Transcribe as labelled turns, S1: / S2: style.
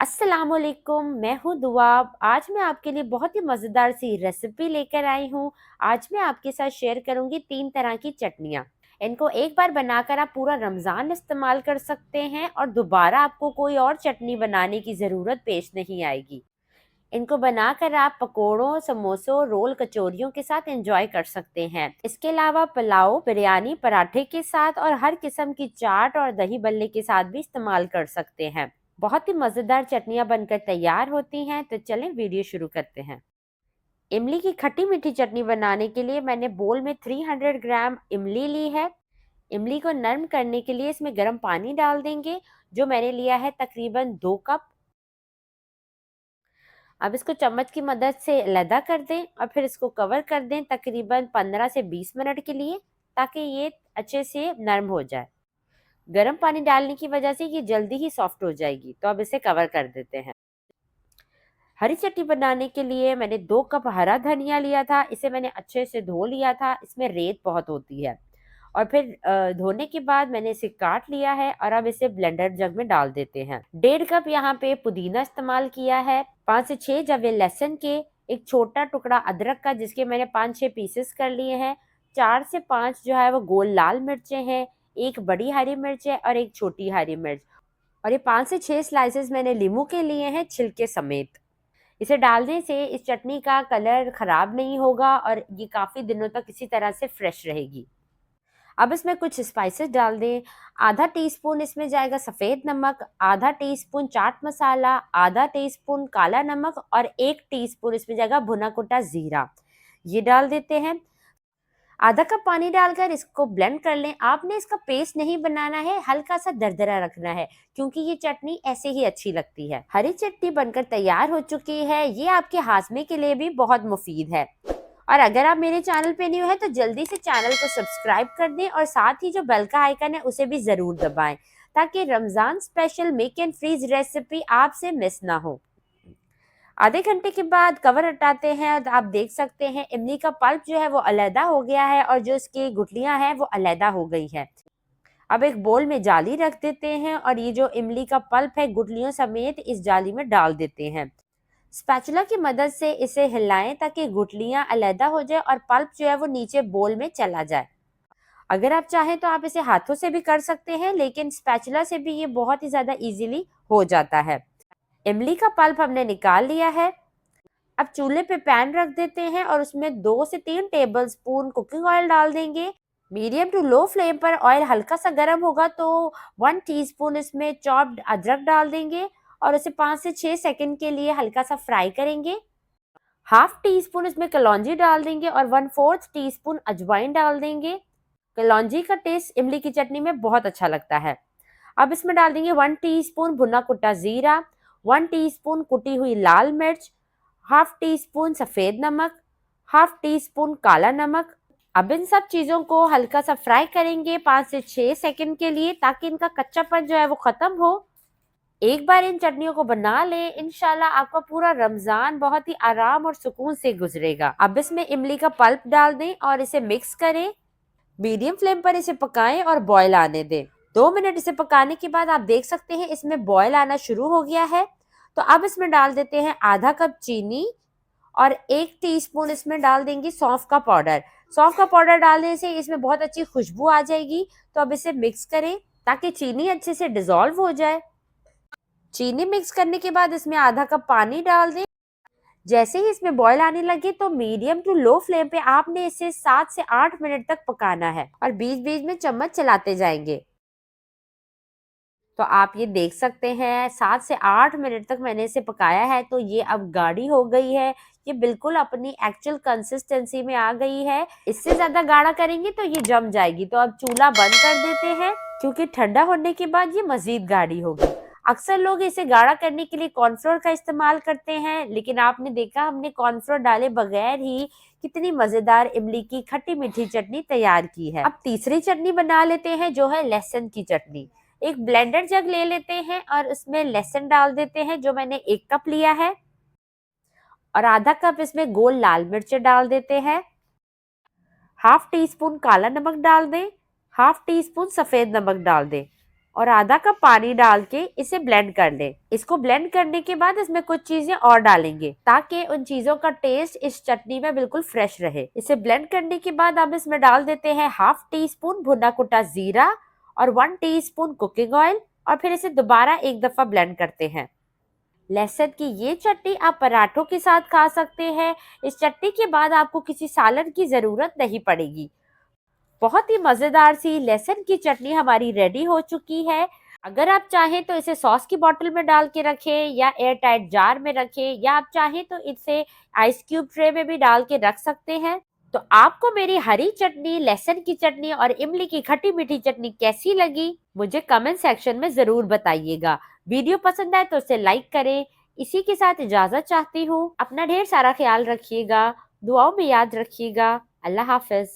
S1: अस्सलामुअलैकुम, मैं हूँ दुआ। आज मैं आपके लिए बहुत ही मज़ेदार सी रेसिपी लेकर आई हूँ। आज मैं आपके साथ शेयर करूँगी 3 तरह की चटनियाँ। इनको एक बार बनाकर आप पूरा रमज़ान इस्तेमाल कर सकते हैं और दोबारा आपको कोई और चटनी बनाने की ज़रूरत पेश नहीं आएगी। इनको बनाकर आप पकोड़ों, समोसों, रोल, कचौरियों के साथ एंजॉय कर सकते हैं। इसके अलावा पुलाव, बिरयानी, पराठे के साथ और हर किस्म की चाट और दही बल्ले के साथ भी इस्तेमाल कर सकते हैं। बहुत ही मज़ेदार चटनियाँ बनकर तैयार होती हैं, तो चलें वीडियो शुरू करते हैं। इमली की खट्टी मीठी चटनी बनाने के लिए मैंने बोल में 300 ग्राम इमली ली है। इमली को नरम करने के लिए इसमें गर्म पानी डाल देंगे, जो मैंने लिया है तकरीबन 2 कप। अब इसको चम्मच की मदद से अलहदा कर दें और फिर इसको कवर कर दें तकरीबन 15 से 20 मिनट के लिए, ताकि ये अच्छे से नरम हो जाए। गर्म पानी डालने की वजह से ये जल्दी ही सॉफ्ट हो जाएगी। तो अब इसे कवर कर देते हैं। हरी चटनी बनाने के लिए मैंने 2 कप हरा धनिया लिया था। इसे मैंने अच्छे से धो लिया था, इसमें रेत बहुत होती है। और फिर धोने के बाद मैंने इसे काट लिया है और अब इसे ब्लेंडर जग में डाल देते हैं। 1.5 कप यहाँ पे पुदीना इस्तेमाल किया है, 5 से 6 जवे लहसुन के, एक छोटा टुकड़ा अदरक का जिसके मैंने 5-6 पीसेस कर लिए हैं, 4 से 5 जो है वो गोल लाल मिर्चें हैं, एक बड़ी हरी मिर्च है और एक छोटी हरी मिर्च, और ये 5 से 6 स्लाइसेस मैंने नींबू के लिए हैं छिलके समेत। इसे डालने से इस चटनी का कलर खराब नहीं होगा और ये काफ़ी दिनों तक इसी तरह से फ्रेश रहेगी। अब इसमें कुछ स्पाइसेस डाल दें। आधा टीस्पून इसमें जाएगा सफ़ेद नमक, आधा टीस्पून चाट मसाला, आधा टीस्पून काला नमक और 1 टीस्पून इसमें जाएगा भुना कुटा ज़ीरा। ये डाल देते हैं। आधा कप पानी डालकर इसको ब्लेंड कर लें। आपने इसका पेस्ट नहीं बनाना है, हल्का सा दरदरा रखना है, क्योंकि ये चटनी ऐसे ही अच्छी लगती है। हरी चटनी बनकर तैयार हो चुकी है। ये आपके हाजमे के लिए भी बहुत मुफीद है। और अगर आप मेरे चैनल पे न्यू है तो जल्दी से चैनल को सब्सक्राइब कर दें और साथ ही जो बेल का आइकन है उसे भी ज़रूर दबाएं, ताकि Ramzan special make and freeze recipe आपसे मिस ना हो। आधे घंटे के बाद कवर हटाते हैं तो आप देख सकते हैं इमली का पल्प जो है वो अलहदा हो गया है और जो इसकी गुठलियां हैं वो अलहदा हो गई है। अब एक बोल में जाली रख देते हैं और ये जो इमली का पल्प है गुठलियों समेत इस जाली में डाल देते हैं। स्पैचुला की मदद से इसे हिलाएं ताकि गुठलियां अलहदा हो जाए और पल्प जो है वो नीचे बोल में चला जाए। अगर आप चाहें तो आप इसे हाथों से भी कर सकते हैं, लेकिन स्पैचुला से भी ये बहुत ही ज़्यादा इजीली हो जाता है। इमली का पल्प हमने निकाल लिया है। अब चूल्हे पे पैन रख देते हैं और उसमें 2 से 3 टेबल स्पून कुकिंग ऑयल डाल देंगे। मीडियम टू लो फ्लेम पर ऑयल हल्का सा गर्म होगा तो 1 टीस्पून इसमें चॉप्ड अदरक डाल देंगे और उसे 5 से 6 सेकंड के लिए हल्का सा फ्राई करेंगे। हाफ टी स्पून इसमें कलौंजी डाल देंगे और 1/4 टीस्पून अजवाइन डाल देंगे। कलौंजी का टेस्ट इमली की चटनी में बहुत अच्छा लगता है। अब इसमें डाल देंगे 1 टीस्पून भुना कुटा जीरा, 1 टीस्पून कुटी हुई लाल मिर्च, हाफ टी स्पून सफ़ेद नमक, हाफ टी स्पून काला नमक। अब इन सब चीज़ों को हल्का सा फ्राई करेंगे 5 से 6 सेकंड के लिए, ताकि इनका कच्चापन जो है वो ख़त्म हो। एक बार इन चटनियों को बना लें, इंशाल्लाह आपका पूरा रमज़ान बहुत ही आराम और सुकून से गुजरेगा। अब इसमें इमली का पल्प डाल दें और इसे मिक्स करें। मीडियम फ्लेम पर इसे पकाएं और बॉयल आने दें। 2 मिनट इसे पकाने के बाद आप देख सकते हैं इसमें बॉयल आना शुरू हो गया है। तो अब इसमें डाल देते हैं आधा कप चीनी और 1 टीस्पून इसमें डाल देंगे सौंफ का पाउडर। सौंफ का पाउडर डालने से इसमें बहुत अच्छी खुशबू आ जाएगी। तो अब इसे मिक्स करें ताकि चीनी अच्छे से डिसॉल्व हो जाए। चीनी मिक्स करने के बाद इसमें आधा कप पानी डाल दें। जैसे ही इसमें बॉयल आने लगे तो मीडियम टू लो फ्लेम पे आपने इसे 7 से 8 मिनट तक पकाना है और बीच बीच में चम्मच चलाते जाएंगे। तो आप ये देख सकते हैं 7 से 8 मिनट तक मैंने इसे पकाया है, तो ये अब गाढ़ी हो गई है। ये बिल्कुल अपनी एक्चुअल कंसिस्टेंसी में आ गई है। इससे ज्यादा गाढ़ा करेंगे तो ये जम जाएगी। तो अब चूल्हा बंद कर देते हैं, क्योंकि ठंडा होने के बाद ये मजीद गाढ़ी होगी। अक्सर लोग इसे गाढ़ा करने के लिए कॉर्नफ्लोर का इस्तेमाल करते हैं, लेकिन आपने देखा हमने कॉर्नफ्लोर डाले बगैर ही कितनी मजेदार इमली की खट्टी मीठी चटनी तैयार की है। अब तीसरी चटनी बना लेते हैं, जो है लहसुन की चटनी। एक ब्लेंडर जग ले लेते हैं और उसमें लहसुन डाल देते हैं, जो मैंने 1 कप लिया है, और आधा कप इसमें गोल लाल मिर्च डाल देते हैं। हाफ टी स्पून काला नमक डाल दें, हाफ टी स्पून सफेद नमक डाल दें और आधा कप पानी डाल के इसे ब्लेंड कर लें। इसको ब्लेंड करने के बाद इसमें कुछ चीजें और डालेंगे ताकि उन चीजों का टेस्ट इस चटनी में बिल्कुल फ्रेश रहे। इसे ब्लेंड करने के बाद अब इसमें डाल देते हैं हाफ टी स्पून भुना कुटा जीरा और 1 टीस्पून कुकिंग ऑयल और फिर इसे दोबारा एक दफा ब्लेंड करते हैं। लहसुन की ये चटनी आप पराठों के साथ खा सकते हैं। इस चटनी के बाद आपको किसी सालन की जरूरत नहीं पड़ेगी। बहुत ही मजेदार सी लहसुन की चटनी हमारी रेडी हो चुकी है। अगर आप चाहें तो इसे सॉस की बोतल में डाल के रखें या एयर टाइट जार में रखें, या आप चाहें तो इसे आइस क्यूब ट्रे में भी डाल के रख सकते हैं। तो आपको मेरी हरी चटनी, लहसुन की चटनी और इमली की खट्टी मीठी चटनी कैसी लगी, मुझे कमेंट सेक्शन में जरूर बताइएगा। वीडियो पसंद आए तो उसे लाइक करें। इसी के साथ इजाजत चाहती हूँ। अपना ढेर सारा ख्याल रखिएगा, दुआओं में याद रखिएगा। अल्लाह हाफिज।